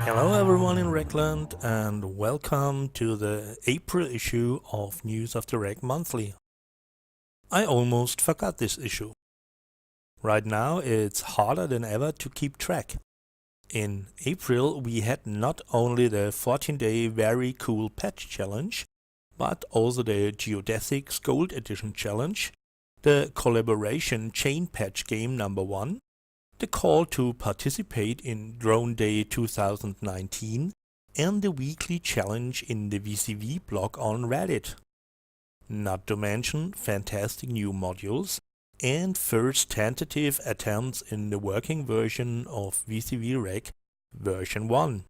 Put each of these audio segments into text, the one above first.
Hello everyone in Rackland and welcome to the April issue of News of the Rack Monthly. I almost forgot this issue. Right now it's harder than ever to keep track. In April we had not only the 14-day very cool patch challenge, but also the Geodesics Gold Edition challenge, the collaboration chain patch game number 1, the call to participate in Drone Day 2019 and the weekly challenge in the VCV blog on Reddit. Not to mention fantastic new modules and first tentative attempts in the working version of VCV-Rack version 1.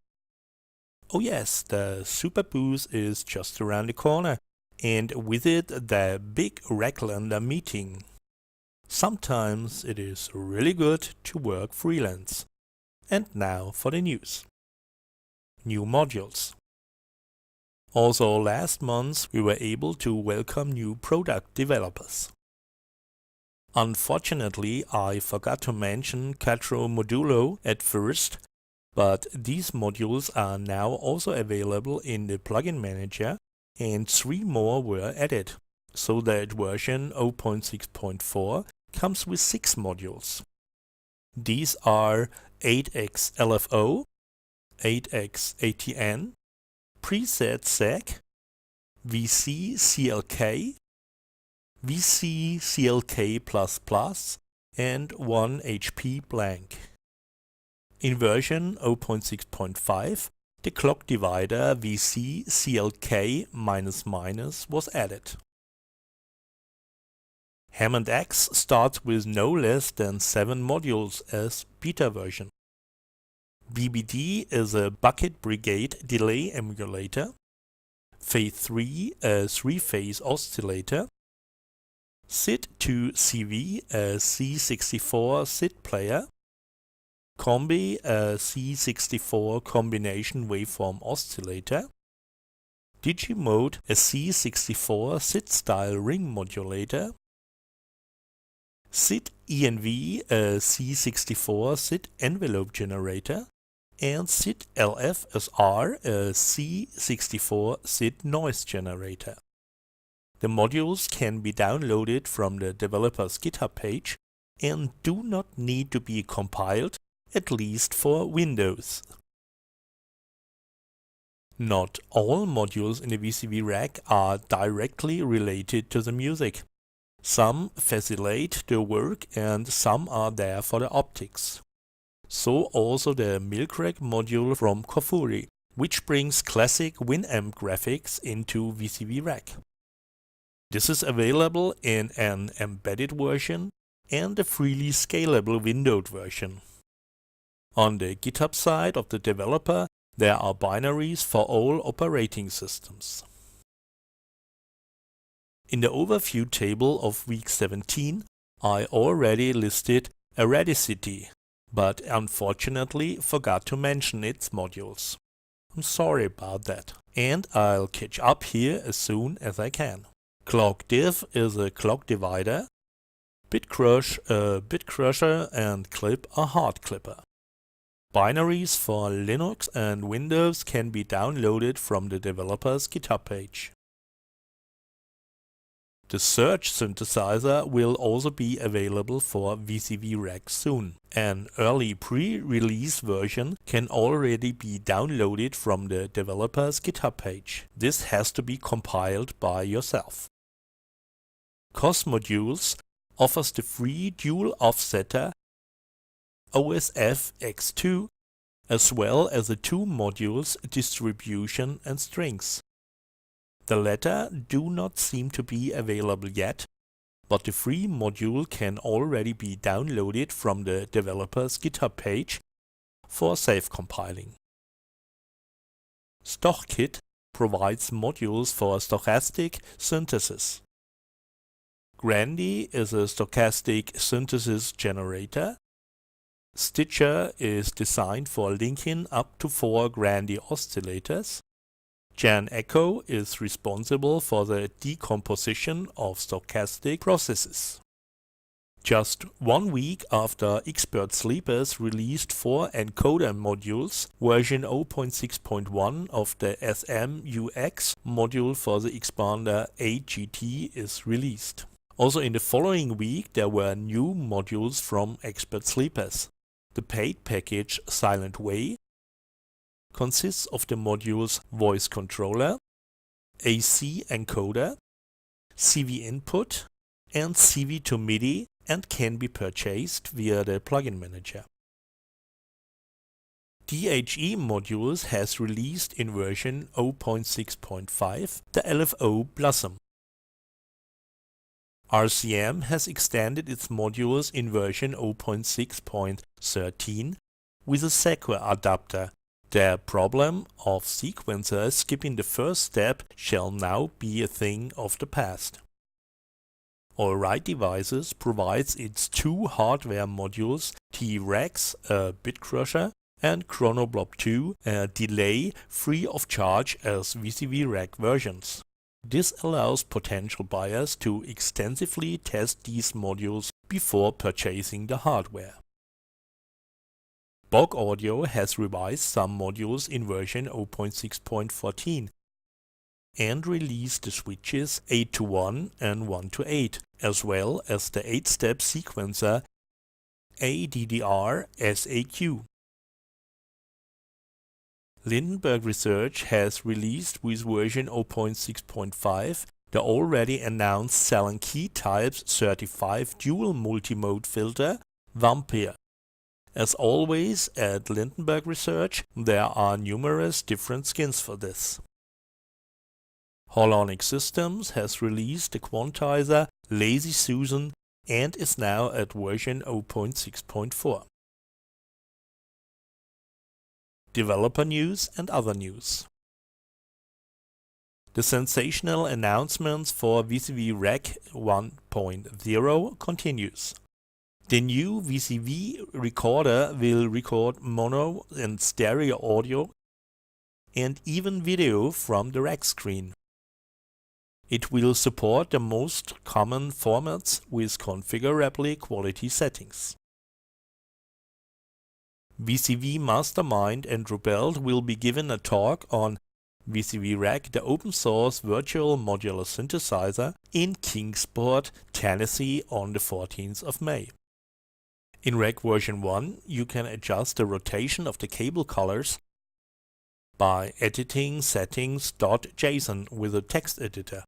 Oh yes, the Super Boost is just around the corner and with it the big Racklander meeting. Sometimes it is really good to work freelance. And now for the news. New modules. Also last month we were able to welcome new product developers. Unfortunately I forgot to mention Quattro Modulo at first, but these modules are now also available in the plugin manager and 3 more were added, so that version 0.6.4 comes with 6 modules. These are 8x LFO, 8x ATN, preset SEC, VC-CLK, VC-CLK++, and 1 HP blank. In version 0.6.5, the clock divider VC-CLK- was added. Hammond X starts with no less than 7 modules as beta version. BBD is a Bucket Brigade delay emulator, Phase 3 a 3-phase oscillator, SID2CV a C64 SID player, Combi a C64 combination waveform oscillator, Digimode a C64 SID style ring modulator, SID ENV a C64 SID envelope generator, and SID LFSR a C64 SID noise generator. The modules can be downloaded from the developer's GitHub page and do not need to be compiled, at least for Windows. Not all modules in the VCV-Rack are directly related to the music. Some facilitate the work and some are there for the optics. So also the Milkrack module from Kofuri, which brings classic Winamp graphics into VCV-Rack. This is available in an embedded version and a freely scalable windowed version. On the GitHub side of the developer, there are binaries for all operating systems. In the overview table of week 17, I already listed Eradicity, but unfortunately forgot to mention its modules. I'm sorry about that, and I'll catch up here as soon as I can. Clock Div is a clock divider, Bitcrush a bit crusher, and Clip a hard clipper. Binaries for Linux and Windows can be downloaded from the developer's GitHub page. The Surge synthesizer will also be available for VCV-Rack soon. An early pre-release version can already be downloaded from the developer's GitHub page. This has to be compiled by yourself. COS Modules offers the free dual offsetter OSF X2 as well as the 2 modules distribution and strings. The latter do not seem to be available yet, but the free module can already be downloaded from the developer's GitHub page for self-compiling. StochKit provides modules for stochastic synthesis. Grandy is a stochastic synthesis generator. Stitcher is designed for linking up to 4 Grandy oscillators. Jan Echo is responsible for the decomposition of stochastic processes. Just 1 week after Expert Sleepers released 4 encoder modules, version 0.6.1 of the SMUX module for the expander AGT is released. Also in the following week there were new modules from Expert Sleepers. The paid package Silent Way consists of the modules Voice Controller, AC Encoder, CV Input and CV to MIDI, and can be purchased via the plugin manager. DHE modules has released in version 0.6.5 the LFO Blossom. RCM has extended its modules in version 0.6.13 with a Sequer adapter. The problem of sequencers skipping the first step shall now be a thing of the past. Alright Devices provides its 2 hardware modules, T-Rex, a bit crusher, and Chronoblob 2, a delay, free of charge as VCV-Rack versions. This allows potential buyers to extensively test these modules before purchasing the hardware. Bog Audio has revised some modules in version 0.6.14 and released the switches 8 to 1 and 1 to 8, as well as the 8-step sequencer ADDR-SAQ. Lindenberg Research has released with version 0.6.5 the already announced Salon Key Types 35 dual multimode filter Vampire. As always at Lindenberg Research, there are numerous different skins for this. Holonic Systems has released the quantizer Lazy Susan and is now at version 0.6.4. Developer news and other news. The sensational announcements for VCV-Rack 1.0 continues. The new VCV recorder will record mono and stereo audio and even video from the rack screen. It will support the most common formats with configurable quality settings. VCV Mastermind and Rubelt will be given a talk on VCV-Rack, the open source virtual modular synthesizer, in Kingsport, Tennessee on the 14th of May. In Rack version 1 you can adjust the rotation of the cable colors by editing settings.json with a text editor.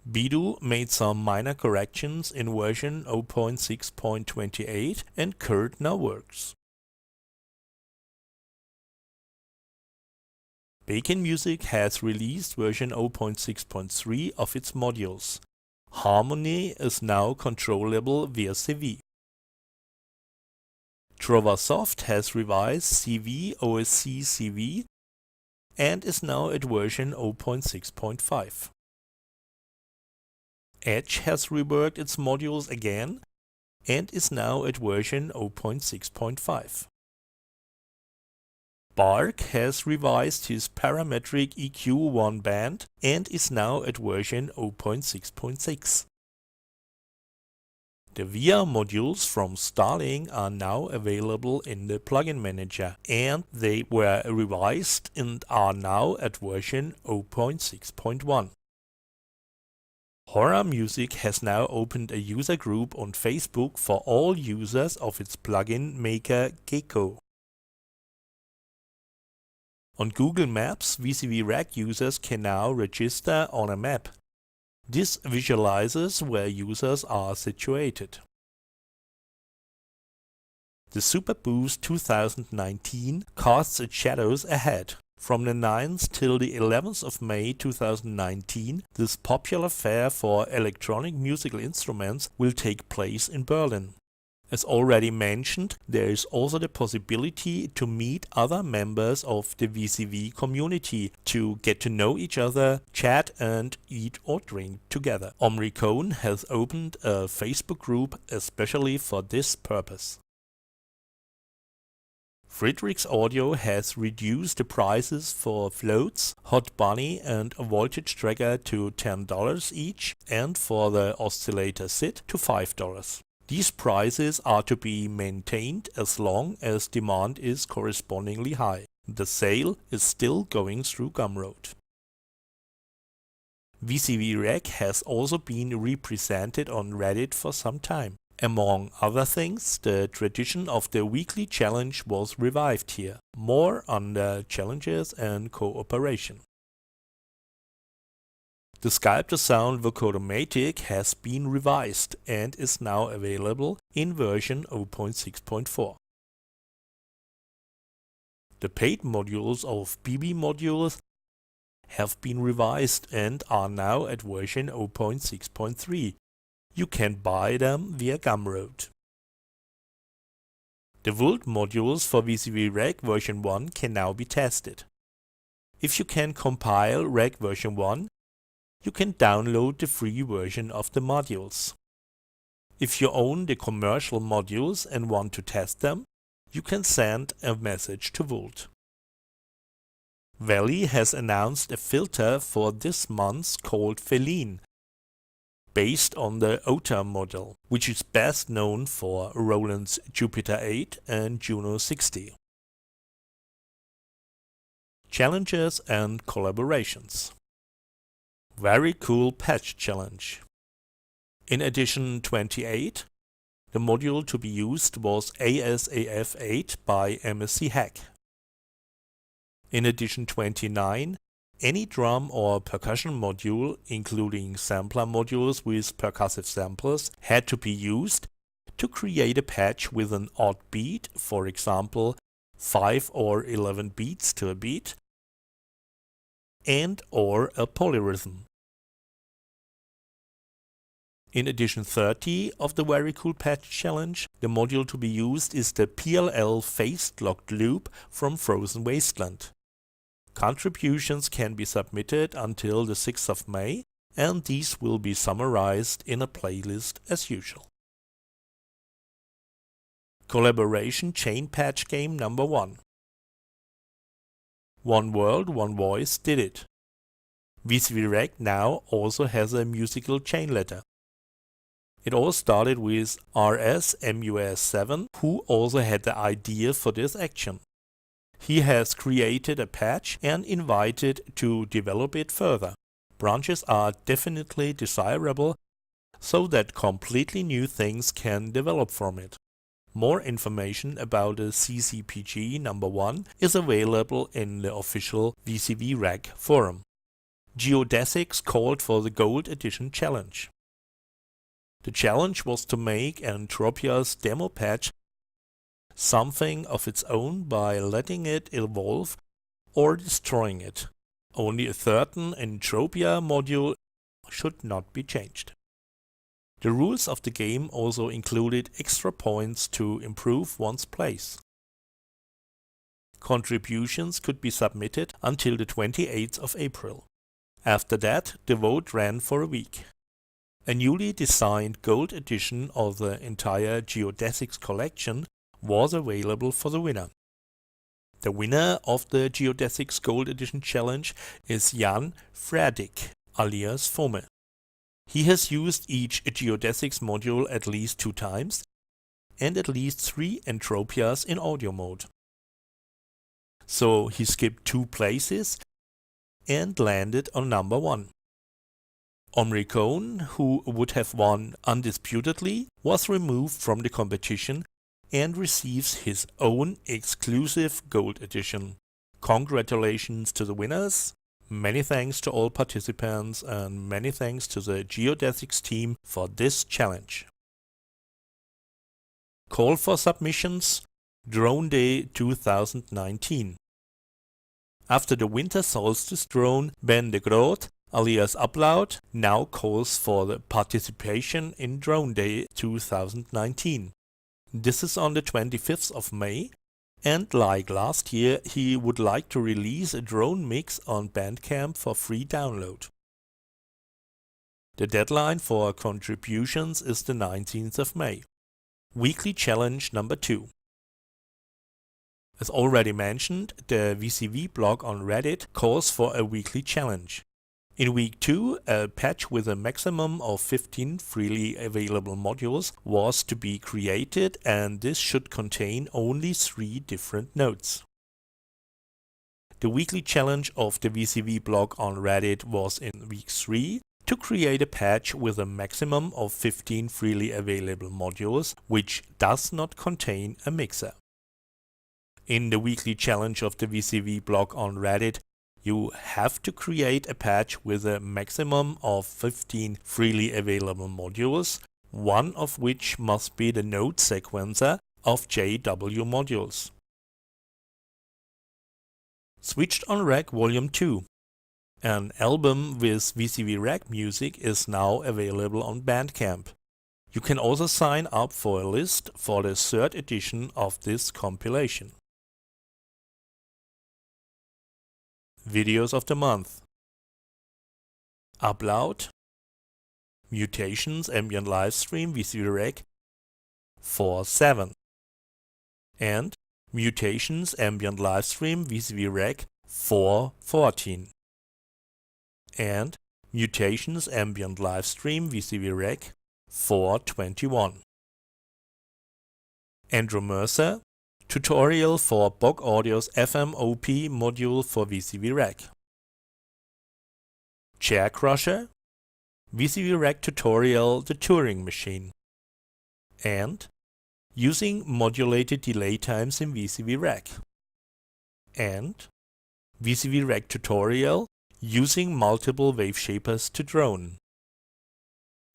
Bidu made some minor corrections in version 0.6.28 and Kurt now works. Bacon Music has released version 0.6.3 of its modules. Harmony is now controllable via CV. Trovasoft has revised CV OSC CV and is now at version 0.6.5. Edge has reworked its modules again and is now at version 0.6.5. Bark has revised his parametric EQ1 band and is now at version 0.6.6. The VIA modules from Starling are now available in the plugin manager and they were revised and are now at version 0.6.1. Horror Music has now opened a user group on Facebook for all users of its plugin maker Gecko. On Google Maps, VCV-Rack users can now register on a map. This visualizes where users are situated. The SuperBoost 2019 casts its shadows ahead. From the 9th till the 11th of May 2019, this popular fair for electronic musical instruments will take place in Berlin. As already mentioned, there is also the possibility to meet other members of the VCV community to get to know each other, chat and eat or drink together. Omri Cohn has opened a Facebook group especially for this purpose. Friedrichs Audio has reduced the prices for floats, hot bunny and a voltage tracker to $10 each and for the oscillator SID to $5. These prices are to be maintained as long as demand is correspondingly high. The sale is still going through Gumroad. VCV-Rack has also been represented on Reddit for some time. Among other things, the tradition of the weekly challenge was revived here, more under challenges and cooperation. The Sculptor Sound Vocoder-Matic has been revised and is now available in version 0.6.4. The paid modules of BB modules have been revised and are now at version 0.6.3. You can buy them via Gumroad. The Volt modules for VCV-Rack version 1 can now be tested. If you can compile Rack version 1, you can download the free version of the modules. If you own the commercial modules and want to test them, you can send a message to Volt. Valley has announced a filter for this month called Feline, based on the OTA model, which is best known for Roland's Jupiter 8 and Juno 60. Challenges and collaborations. Very cool patch challenge. In edition 28, the module to be used was ASAF8 by MSC Hack. In edition 29, any drum or percussion module, including sampler modules with percussive samplers, had to be used to create a patch with an odd beat, for example 5 or 11 beats to a beat, and or a polyrhythm. In edition 30 of the Very Cool Patch Challenge, the module to be used is the PLL phased locked loop from Frozen Wasteland. Contributions can be submitted until the 6th of May, and these will be summarized in a playlist as usual. Collaboration Chain Patch Game number 1. One World, One Voice did it. VCV-Rack now also has a musical chain letter. It all started with RSMUS7, who also had the idea for this action. He has created a patch and invited to develop it further. Branches are definitely desirable so that completely new things can develop from it. More information about the CCPG number 1 is available in the official VCV-Rack forum. Geodesics called for the Gold Edition challenge. The challenge was to make Entropia's demo patch something of its own by letting it evolve or destroying it. Only a certain Entropia module should not be changed. The rules of the game also included extra points to improve one's place. Contributions could be submitted until the 28th of April. After that, the vote ran for a week. A newly designed gold edition of the entire Geodesics collection was available for the winner. The winner of the Geodesics Gold Edition Challenge is Jan Fradick, alias Fome. He has used each Geodesics module at least 2 times and at least 3 Entropias in audio mode. So he skipped 2 places and landed on number 1. Omri Cohn, who would have won undisputedly, was removed from the competition and receives his own exclusive gold edition. Congratulations to the winners, many thanks to all participants, and many thanks to the Geodesics team for this challenge. Call for submissions, Drone Day 2019. After the winter solstice drone, Ben de Groot, alias Upload, now calls for the participation in Drone Day 2019. This is on the 25th of May, and like last year, he would like to release a drone mix on Bandcamp for free download. The deadline for contributions is the 19th of May. Weekly challenge number 2. As already mentioned, the VCV blog on Reddit calls for a weekly challenge. In week 2, a patch with a maximum of 15 freely available modules was to be created, and this should contain only 3 different nodes. The weekly challenge of the VCV blog on Reddit was in week 3 to create a patch with a maximum of 15 freely available modules, which does not contain a mixer. In the weekly challenge of the VCV blog on Reddit, you have to create a patch with a maximum of 15 freely available modules, one of which must be the node sequencer of JW modules. Switched on Rack Volume 2. An album with VCV-Rack music is now available on Bandcamp. You can also sign up for a list for the 3rd edition of this compilation. Videos of the month. Upload, Mutations Ambient Livestream VCV-Rack 4.7 and Mutations Ambient Livestream VCV-Rack 4.14 and Mutations Ambient Livestream VCV-Rack 4.21. Andrew Mercer Tutorial for Bog Audio's FMOP module for VCV-Rack. Chair Crusher, VCV-Rack tutorial The Turing Machine, and Using Modulated Delay Times in VCV-Rack, and VCV-Rack tutorial Using Multiple Wave Shapers to Drone,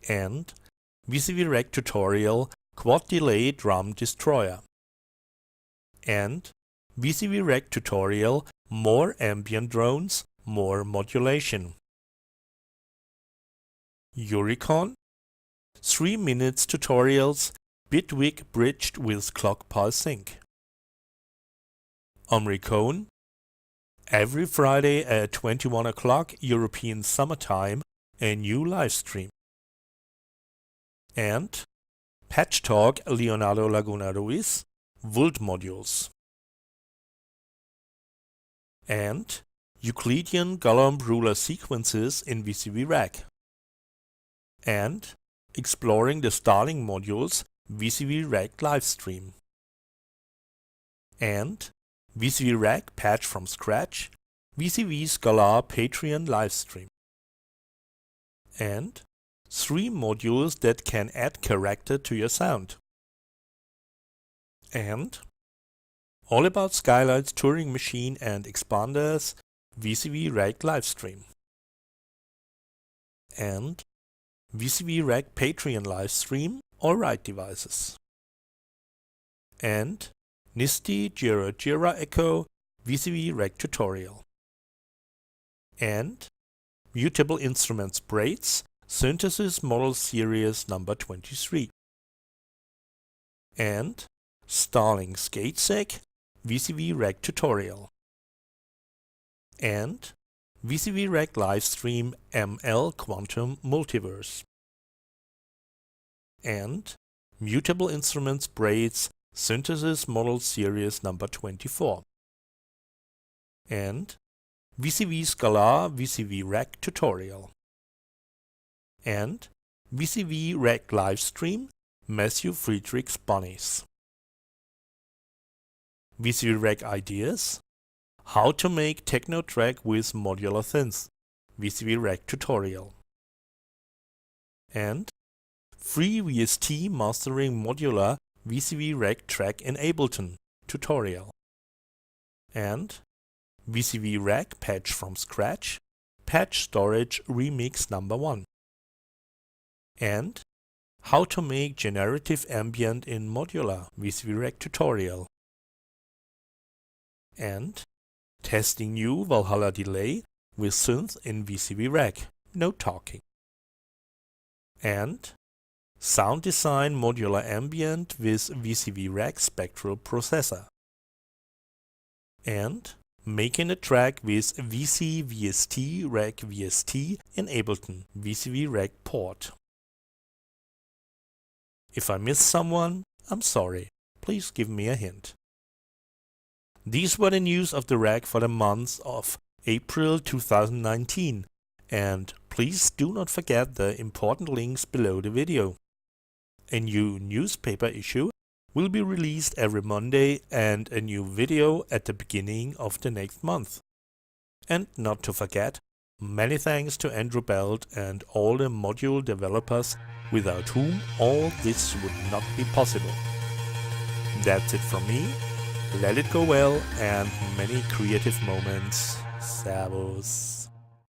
and VCV-Rack tutorial Quad Delay Drum Destroyer, and VCV-Rack tutorial More Ambient Drones, More Modulation. Euricon 3 minutes tutorials Bitwig bridged with clock pulse sync. Omricone every Friday at 21 o'clock European summertime, a new live stream. And Patch Talk Leonardo Laguna Ruiz Volt modules, and Euclidean Golomb ruler sequences in VCV-Rack, and Exploring the Starling modules VCV-Rack livestream, and VCV-Rack patch from scratch VCV Scholar Patreon livestream, and 3 modules that can add character to your sound, and All About Skylight's Turing Machine and Expanders VCV-Rack livestream, and VCV-Rack Patreon livestream All Right devices, and NIST Jira Echo VCV-Rack tutorial, and Mutable Instruments Braids Synthesis Model Series number 23, and Starling SkateSec VCV-Rack tutorial, and VCV-Rack livestream ML Quantum Multiverse, and Mutable Instruments Braids Synthesis Model Series number 24, and VCV Scholar VCV-Rack tutorial, and VCV-Rack livestream Matthew Friedrich's Bunnies. VCV-Rack ideas: How to make techno track with modular synths VCV-Rack tutorial, and Free VST mastering modular VCV-Rack track in Ableton tutorial, and VCV-Rack patch from scratch patch storage remix number 1, and How to make generative ambient in modular VCV-Rack tutorial, and Testing new Valhalla delay with synth in VCV-Rack, no talking, and sound design modular ambient with VCV-Rack spectral processor, and making a track with VCV-Rack VST in Ableton VCV-Rack port. If I missed someone, I'm sorry. Please give me a hint. These were the news of the rack for the month of April 2019, and please do not forget the important links below the video. A new newspaper issue will be released every Monday and a new video at the beginning of the next month. And not to forget, many thanks to Andrew Belt and all the module developers without whom all this would not be possible. That's it from me. Let it go well and many creative moments. Servus.